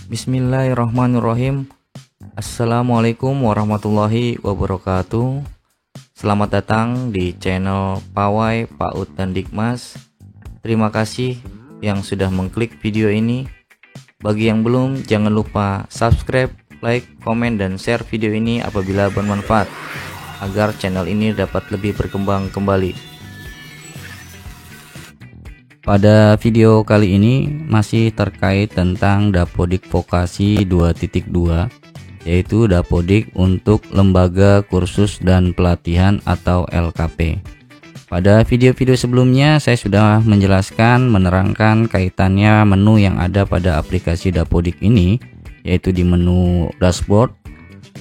Bismillahirrahmanirrahim. Assalamualaikum warahmatullahi wabarakatuh. Selamat datang di channel Pawai, PAUD, dan Dikmas. Terima kasih yang sudah mengklik video ini. Bagi yang belum, jangan lupa subscribe, like, komen, dan share video ini apabila bermanfaat, agar channel ini dapat lebih berkembang kembali. Pada video kali ini masih terkait tentang Dapodik Vokasi 2.2, yaitu Dapodik untuk Lembaga Kursus dan Pelatihan atau LKP. Pada video-video sebelumnya saya sudah menjelaskan, menerangkan kaitannya menu yang ada pada aplikasi Dapodik ini, yaitu di menu dashboard,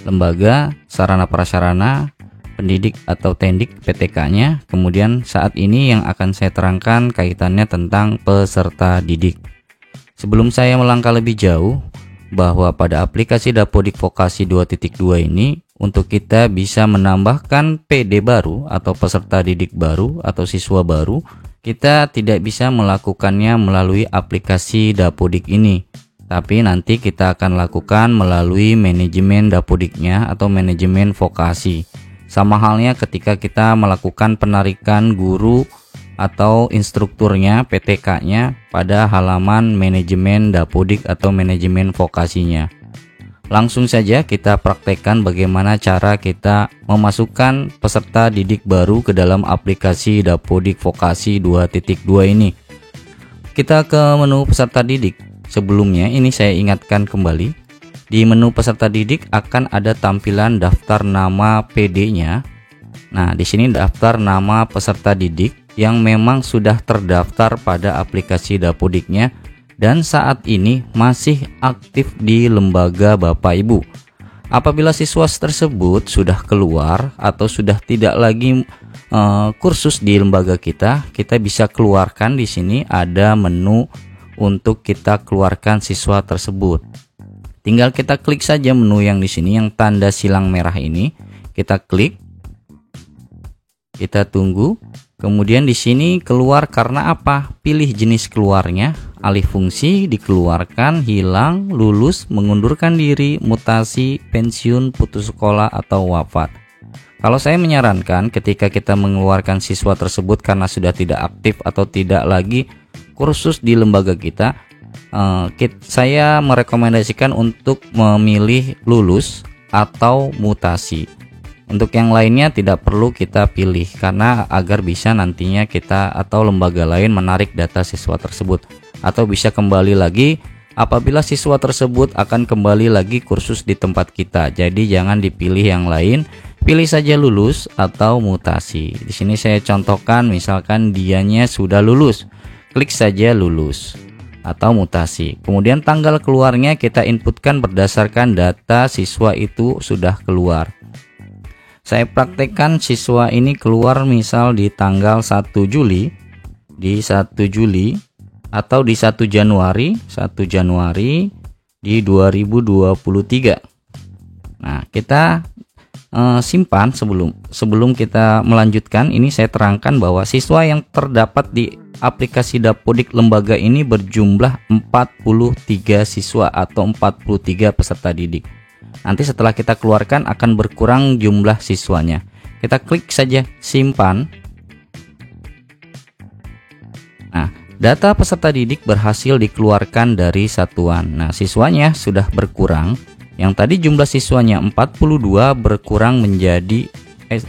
lembaga, sarana prasarana, pendidik atau tendik PTK-nya. Kemudian saat ini yang akan saya terangkan kaitannya tentang peserta didik. Sebelum saya melangkah lebih jauh, bahwa pada aplikasi Dapodik Vokasi 2.2 ini untuk kita bisa menambahkan PD baru atau peserta didik baru atau siswa baru, kita tidak bisa melakukannya melalui aplikasi Dapodik ini, tapi nanti kita akan lakukan melalui manajemen Dapodiknya atau manajemen vokasi. Sama halnya ketika kita melakukan penarikan guru atau instrukturnya PTK-nya pada halaman manajemen Dapodik atau manajemen vokasinya. Langsung saja kita praktekkan bagaimana cara kita memasukkan peserta didik baru ke dalam aplikasi Dapodik Vokasi 2.2 ini. Kita ke menu peserta didik. Sebelumnya ini saya ingatkan kembali. Di menu peserta didik akan ada tampilan daftar nama PD-nya. Nah, di sini daftar nama peserta didik yang memang sudah terdaftar pada aplikasi Dapodiknya dan saat ini masih aktif di lembaga Bapak Ibu. Apabila siswa tersebut sudah keluar atau sudah tidak lagi kursus di lembaga kita bisa keluarkan. Di sini ada menu untuk kita keluarkan siswa tersebut. Tinggal kita klik saja menu yang di sini yang tanda silang merah ini, kita klik, kita tunggu. Kemudian di sini keluar karena apa? Pilih jenis keluarnya, alih fungsi, dikeluarkan, hilang, lulus, mengundurkan diri, mutasi, pensiun, putus sekolah atau wafat. Kalau saya menyarankan ketika kita mengeluarkan siswa tersebut karena sudah tidak aktif atau tidak lagi kursus di lembaga kita, saya merekomendasikan untuk memilih lulus atau mutasi. Untuk yang lainnya tidak perlu kita pilih karena agar bisa nantinya kita atau lembaga lain menarik data siswa tersebut atau bisa kembali lagi apabila siswa tersebut akan kembali lagi kursus di tempat kita. Jadi jangan dipilih yang lain, pilih saja lulus atau mutasi. Di sini saya contohkan, misalkan dianya sudah lulus, klik saja lulus atau mutasi. Kemudian tanggal keluarnya kita inputkan berdasarkan data siswa itu sudah keluar. Saya praktekkan siswa ini keluar misal di tanggal 1 Juli, di 1 Juli atau di 1 Januari di 2023. Nah, kita simpan sebelum kita melanjutkan. Ini saya terangkan bahwa siswa yang terdapat di aplikasi Dapodik lembaga ini berjumlah 43 siswa atau 43 peserta didik. Nanti setelah kita keluarkan akan berkurang jumlah siswanya. Kita klik saja simpan. Nah, data peserta didik berhasil dikeluarkan dari satuan. Nah, siswanya sudah berkurang. Yang tadi jumlah siswanya 42 berkurang menjadi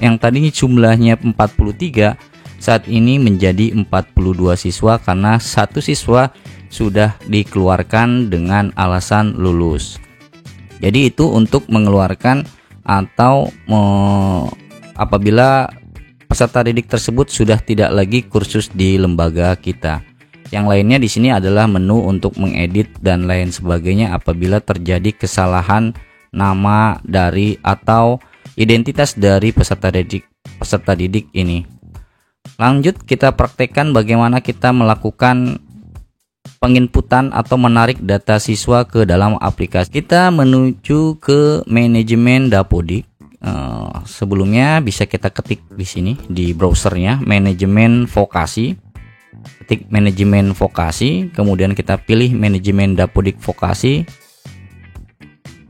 yang tadinya jumlahnya 43 saat ini menjadi 42 siswa karena satu siswa sudah dikeluarkan dengan alasan lulus. Jadi itu untuk mengeluarkan atau apabila peserta didik tersebut sudah tidak lagi kursus di lembaga kita. Yang lainnya di sini adalah menu untuk mengedit dan lain sebagainya apabila terjadi kesalahan nama dari atau identitas dari peserta didik ini. Lanjut kita praktekkan bagaimana kita melakukan penginputan atau menarik data siswa ke dalam aplikasi. Kita menuju ke manajemen Dapodik. Sebelumnya bisa kita ketik di sini di browsernya manajemen vokasi. Ketik manajemen vokasi, kemudian kita pilih manajemen Dapodik Vokasi.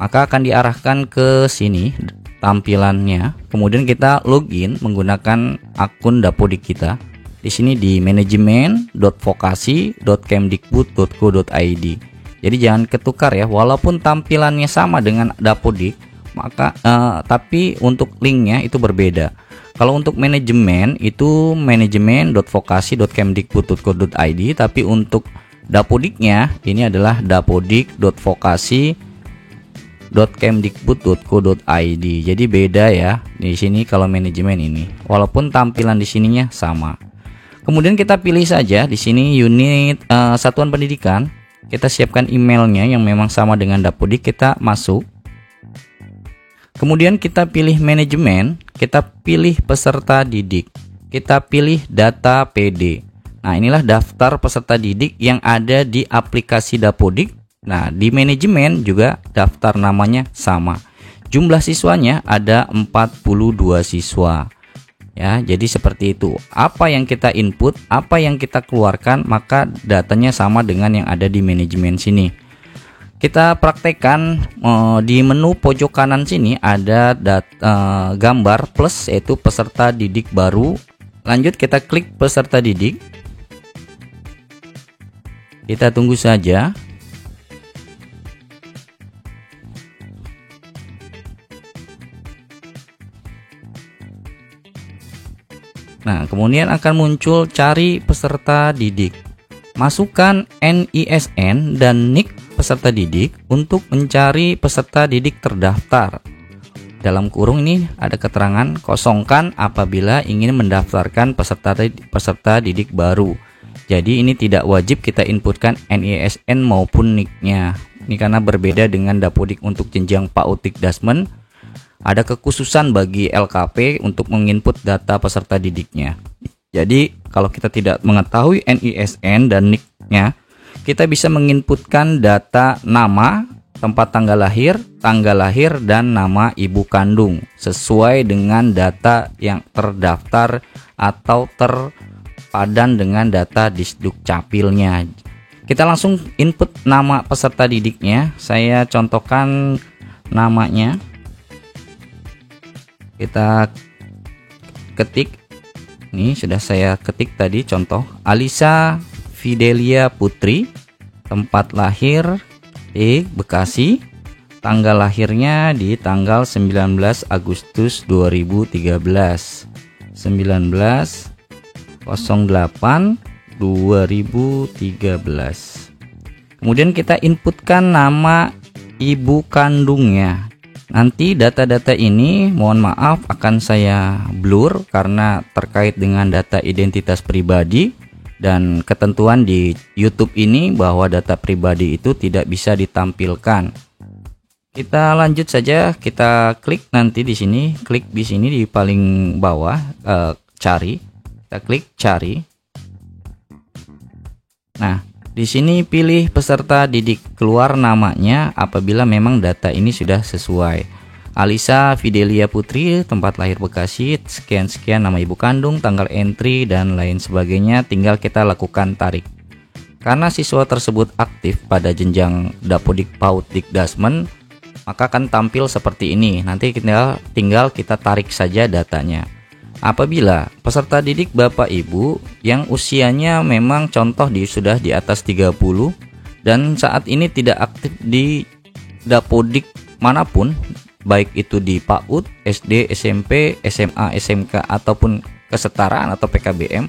maka akan diarahkan ke sini tampilannya. Kemudian kita login menggunakan akun Dapodik kita. Di sini di manajemen.vokasi.kemdikbud.go.id. Jadi jangan ketukar ya, walaupun tampilannya sama dengan Dapodik, maka tapi untuk linknya itu berbeda. Kalau untuk manajemen itu manajemen.vokasi.kemdikbud.go.id, tapi untuk Dapodiknya ini adalah dapodik.vokasi.kemdikbud.go.id. Jadi beda ya di sini kalau manajemen ini, walaupun tampilan di sininya sama. Kemudian kita pilih saja di sini unit satuan pendidikan. Kita siapkan emailnya yang memang sama dengan Dapodik, kita masuk. Kemudian kita pilih manajemen, kita pilih peserta didik, kita pilih data PD. Nah, inilah daftar peserta didik yang ada di aplikasi Dapodik. Nah, di manajemen juga daftar namanya sama. Jumlah siswanya ada 42 siswa. Ya, jadi seperti itu. Apa yang kita input, apa yang kita keluarkan, maka datanya sama dengan yang ada di manajemen sini. Kita praktekkan di menu pojok kanan sini ada gambar plus, yaitu peserta didik baru. Lanjut kita klik peserta didik. Kita tunggu saja. Nah, kemudian akan muncul cari peserta didik. Masukkan NISN dan NIK peserta didik untuk mencari peserta didik terdaftar. Dalam kurung ini ada keterangan kosongkan apabila ingin mendaftarkan peserta didik baru. Jadi ini tidak wajib kita inputkan NISN maupun NIK-nya. Ini karena berbeda dengan Dapodik untuk jenjang PAUD Dikdasmen. Ada kekhususan bagi LKP untuk menginput data peserta didiknya. Jadi kalau kita tidak mengetahui NISN dan NIK-nya, kita bisa menginputkan data nama, tempat tanggal lahir, dan nama ibu kandung sesuai dengan data yang terdaftar atau terpadan dengan data Disduk Capilnya. Kita langsung input nama peserta didiknya. Saya contohkan namanya. Kita ketik. Ini sudah saya ketik tadi contoh. Alisa Fidelia Putri. Tempat lahir di Bekasi. Tanggal lahirnya di tanggal 19 Agustus 2013. 19/08/2013. Kemudian kita inputkan nama ibu kandungnya. Nanti data-data ini mohon maaf akan saya blur karena terkait dengan data identitas pribadi dan ketentuan di YouTube ini bahwa data pribadi itu tidak bisa ditampilkan. Kita lanjut saja, kita klik nanti di sini, klik di sini di paling bawah, cari. Kita klik cari. Nah, di sini pilih peserta didik, keluar namanya apabila memang data ini sudah sesuai. Alisa Fidelia Putri, tempat lahir Bekasi, sekian-sekian nama ibu kandung, tanggal entry dan lain sebagainya, tinggal kita lakukan tarik. Karena siswa tersebut aktif pada jenjang Dapodik PAUD Dikdasmen, maka akan tampil seperti ini. Nanti tinggal kita tarik saja datanya. Apabila peserta didik Bapak Ibu yang usianya memang contoh sudah di atas 30 dan saat ini tidak aktif di Dapodik manapun, baik itu di PAUD, SD, SMP, SMA, SMK ataupun kesetaraan atau PKBM,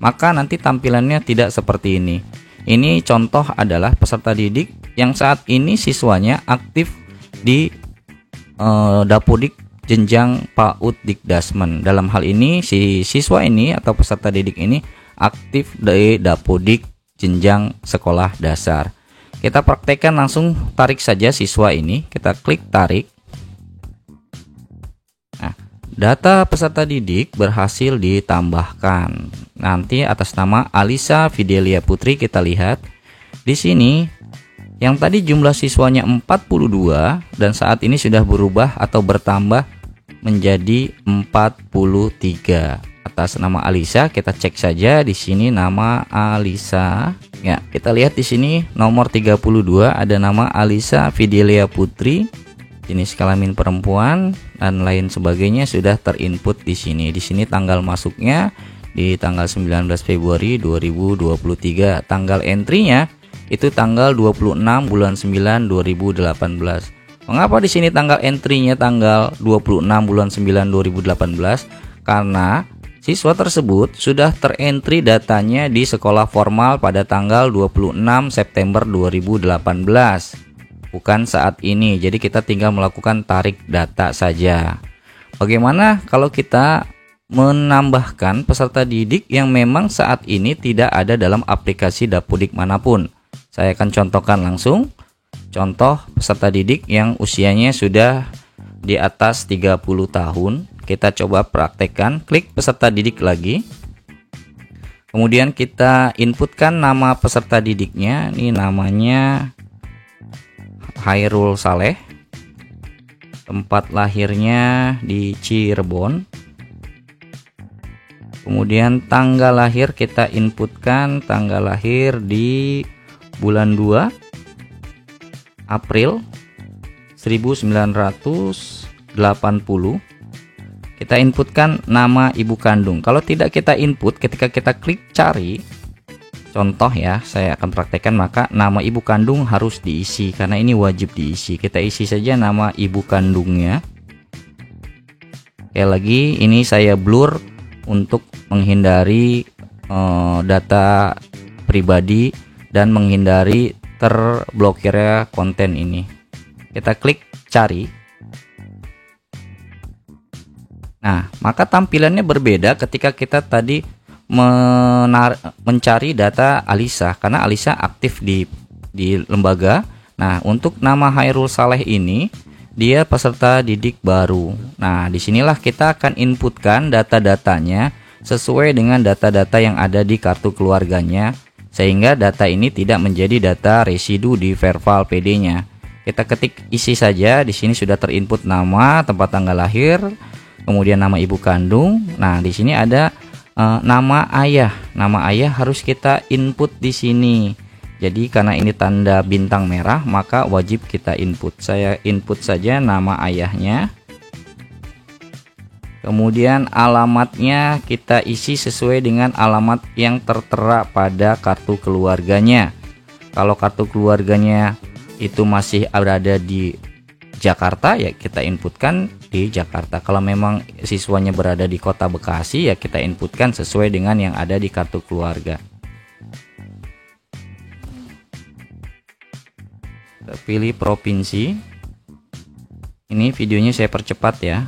maka nanti tampilannya tidak seperti ini. Ini contoh adalah peserta didik yang saat ini siswanya aktif di Dapodik jenjang PAUD Dikdasmen. Dalam hal ini si siswa ini atau peserta didik ini aktif di Dapodik jenjang sekolah dasar. Kita praktekkan langsung, tarik saja siswa ini, kita klik tarik. Nah, data peserta didik berhasil ditambahkan. Nanti atas nama Alisa Fidelia Putri kita lihat di sini. Yang tadi jumlah siswanya 42 dan saat ini sudah berubah atau bertambah menjadi 43. Atas nama Alisa kita cek saja di sini nama Alisa. Ya, kita lihat di sini nomor 32 ada nama Alisa Fidelia Putri. jenis kelamin perempuan dan lain sebagainya sudah terinput di sini. Di sini tanggal masuknya di tanggal 19 Februari 2023. Tanggal entry-nya itu tanggal 26 bulan 9 2018. Mengapa di sini tanggal entry-nya tanggal 26 bulan 9 2018? Karena siswa tersebut sudah terentry datanya di sekolah formal pada tanggal 26 September 2018. Bukan saat ini. Jadi kita tinggal melakukan tarik data saja. Bagaimana kalau kita menambahkan peserta didik yang memang saat ini tidak ada dalam aplikasi Dapodik manapun? Saya akan contohkan langsung. Contoh peserta didik yang usianya sudah di atas 30 tahun. Kita coba praktekkan. Klik peserta didik lagi. Kemudian kita inputkan nama peserta didiknya. Ini namanya Hairul Saleh. Tempat lahirnya di Cirebon. Kemudian tanggal lahir kita inputkan tanggal lahir di bulan 2 April 1980. Kita inputkan nama ibu kandung. Kalau tidak kita input, ketika kita klik cari, contoh ya, saya akan praktekkan, maka nama ibu kandung harus diisi karena ini wajib diisi. Kita isi saja nama ibu kandungnya. Sekali lagi, ini saya blur untuk menghindari data pribadi dan menghindari terblokirnya konten ini. Kita klik cari. Nah, maka tampilannya berbeda ketika kita tadi mencari data Alisa, karena Alisa aktif di lembaga. Nah, untuk nama Hairul Saleh ini dia peserta didik baru. Nah, disinilah kita akan inputkan data-datanya sesuai dengan data-data yang ada di kartu keluarganya, sehingga data ini tidak menjadi data residu di Verval PD-nya. Kita ketik isi saja. Di sini sudah terinput nama, tempat tanggal lahir, kemudian nama ibu kandung. Nah, di sini ada nama ayah. Nama ayah harus kita input di sini. Jadi karena ini tanda bintang merah, maka wajib kita input. Saya input saja nama ayahnya. Kemudian alamatnya kita isi sesuai dengan alamat yang tertera pada kartu keluarganya. Kalau kartu keluarganya itu masih berada di Jakarta, ya kita inputkan di Jakarta. Kalau memang siswanya berada di kota Bekasi, ya kita inputkan sesuai dengan yang ada di kartu keluarga. Kita pilih provinsi. Ini videonya saya percepat ya.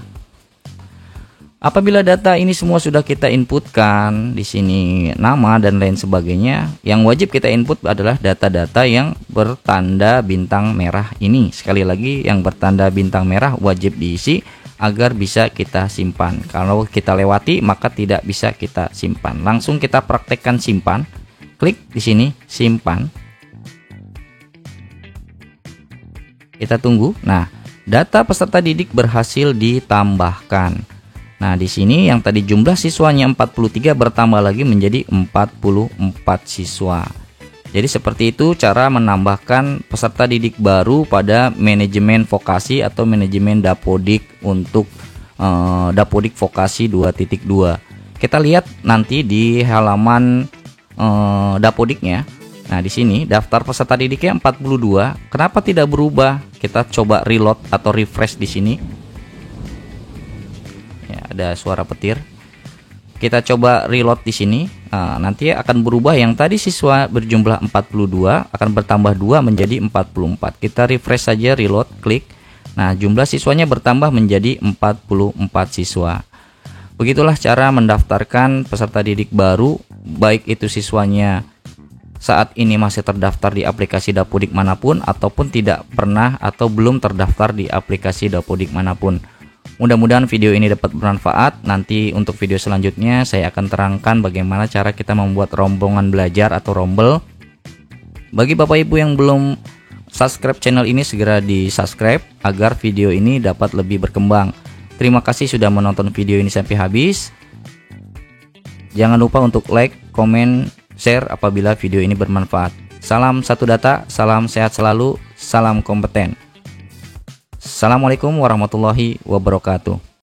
Apabila data ini semua sudah kita inputkan, di sini nama dan lain sebagainya, yang wajib kita input adalah data-data yang bertanda bintang merah ini. Sekali lagi, yang bertanda bintang merah wajib diisi agar bisa kita simpan. Kalau kita lewati, maka tidak bisa kita simpan. Langsung kita praktekkan simpan. Klik di sini simpan. Kita tunggu. Nah, data peserta didik berhasil ditambahkan. Nah, di sini yang tadi jumlah siswanya 43 bertambah lagi menjadi 44 siswa. Jadi seperti itu cara menambahkan peserta didik baru pada manajemen vokasi atau manajemen Dapodik untuk Dapodik Vokasi 2.2. Kita lihat nanti di halaman Dapodiknya. Nah, di sini daftar peserta didiknya 42. Kenapa tidak berubah? Kita coba reload atau refresh di sini. Ada suara petir. Kita coba reload di sini. Nah, nanti akan berubah, yang tadi siswa berjumlah 42 akan bertambah 2 menjadi 44. Kita refresh saja, reload, klik. Nah, jumlah siswanya bertambah menjadi 44 siswa. Begitulah cara mendaftarkan peserta didik baru, baik itu siswanya saat ini masih terdaftar di aplikasi Dapodik manapun ataupun tidak pernah atau belum terdaftar di aplikasi Dapodik manapun. Mudah-mudahan video ini dapat bermanfaat. Nanti untuk video selanjutnya saya akan terangkan bagaimana cara kita membuat rombongan belajar atau rombel. Bagi Bapak Ibu yang belum subscribe channel ini, segera di subscribe agar video ini dapat lebih berkembang. Terima kasih sudah menonton video ini sampai habis. Jangan lupa untuk like, komen, share apabila video ini bermanfaat. Salam satu data, salam sehat selalu, salam kompeten. Assalamualaikum warahmatullahi wabarakatuh.